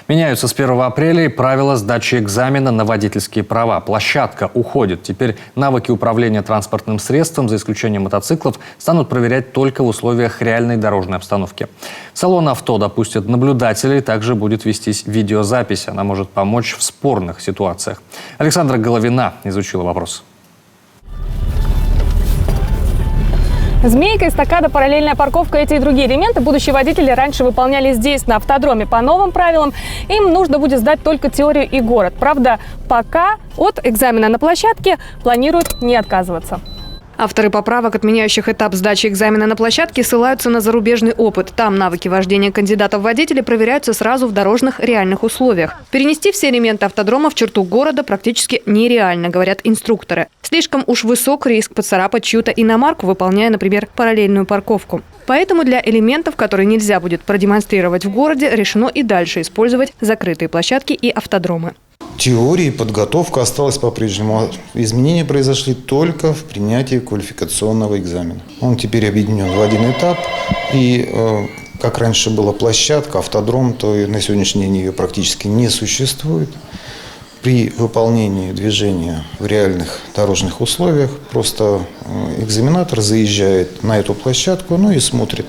Меняются с 1 апреля и правила сдачи экзамена на водительские права. Площадка уходит. Теперь навыки управления транспортным средством, за исключением мотоциклов, станут проверять только в условиях реальной дорожной обстановки. В салон авто допустят наблюдателей, также будет вестись видеозапись. Она может помочь в спорных ситуациях. Александра Головина изучила вопрос. Змейка, эстакада, параллельная парковка, эти и другие элементы будущие водители раньше выполняли здесь, на автодроме. По новым правилам им нужно будет сдать только теорию и город. Правда, пока от экзамена на площадке планируют не отказываться. Авторы поправок, отменяющих этап сдачи экзамена на площадке, ссылаются на зарубежный опыт. Там навыки вождения кандидатов в водители проверяются сразу в дорожных реальных условиях. Перенести все элементы автодрома в черту города практически нереально, говорят инструкторы. Слишком уж высок риск поцарапать чью-то иномарку, выполняя, например, параллельную парковку. Поэтому для элементов, которые нельзя будет продемонстрировать в городе, решено и дальше использовать закрытые площадки и автодромы. Теория и подготовка осталась по-прежнему. Изменения произошли только в принятии квалификационного экзамена. Он теперь объединен в один этап. И как раньше была площадка, автодром, то и на сегодняшний день ее практически не существует. При выполнении движения в реальных дорожных условиях просто экзаменатор заезжает на эту площадку, и смотрит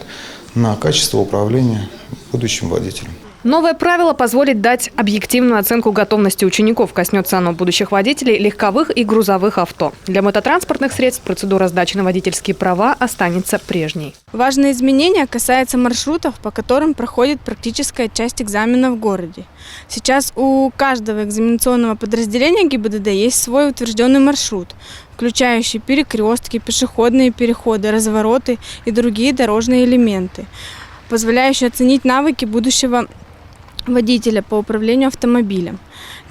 на качество управления будущим водителем. Новое правило позволит дать объективную оценку готовности учеников. Коснется оно будущих водителей легковых и грузовых авто. Для мототранспортных средств процедура сдачи на водительские права останется прежней. Важное изменение касается маршрутов, по которым проходит практическая часть экзамена в городе. Сейчас у каждого экзаменационного подразделения ГИБДД есть свой утвержденный маршрут, включающий перекрестки, пешеходные переходы, развороты и другие дорожные элементы, позволяющие оценить навыки будущего водителя по управлению автомобилем.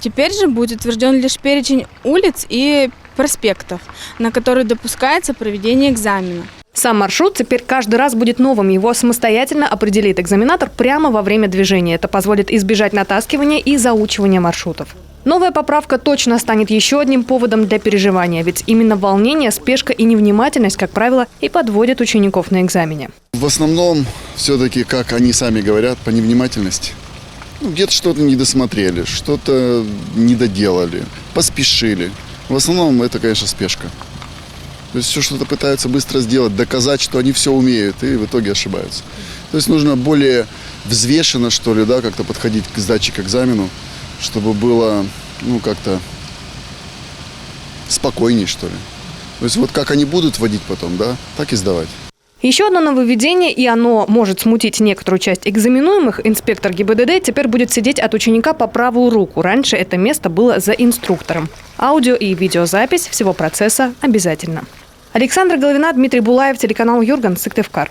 Теперь же будет утвержден лишь перечень улиц и проспектов, на которые допускается проведение экзамена. Сам маршрут теперь каждый раз будет новым. Его самостоятельно определит экзаменатор прямо во время движения. Это позволит избежать натаскивания и заучивания маршрутов. Новая поправка точно станет еще одним поводом для переживания. Ведь именно волнение, спешка и невнимательность, как правило, и подводят учеников на экзамене. В основном, все-таки, как они сами говорят, по невнимательности. Где-то что-то не досмотрели, что-то не доделали, поспешили. В основном это, конечно, спешка. То есть все что-то пытаются быстро сделать, доказать, что они все умеют, и в итоге ошибаются. То есть нужно более взвешенно, что ли, как-то подходить к сдаче к экзамену, чтобы было, как-то спокойней, что ли. То есть вот как они будут водить потом, так и сдавать. Еще одно нововведение, и оно может смутить некоторую часть экзаменуемых. Инспектор ГИБДД теперь будет сидеть от ученика по правую руку. Раньше это место было за инструктором. Аудио и видеозапись всего процесса обязательно. Александра Головина, Дмитрий Булаев, телеканал Юрган, Сыктывкар.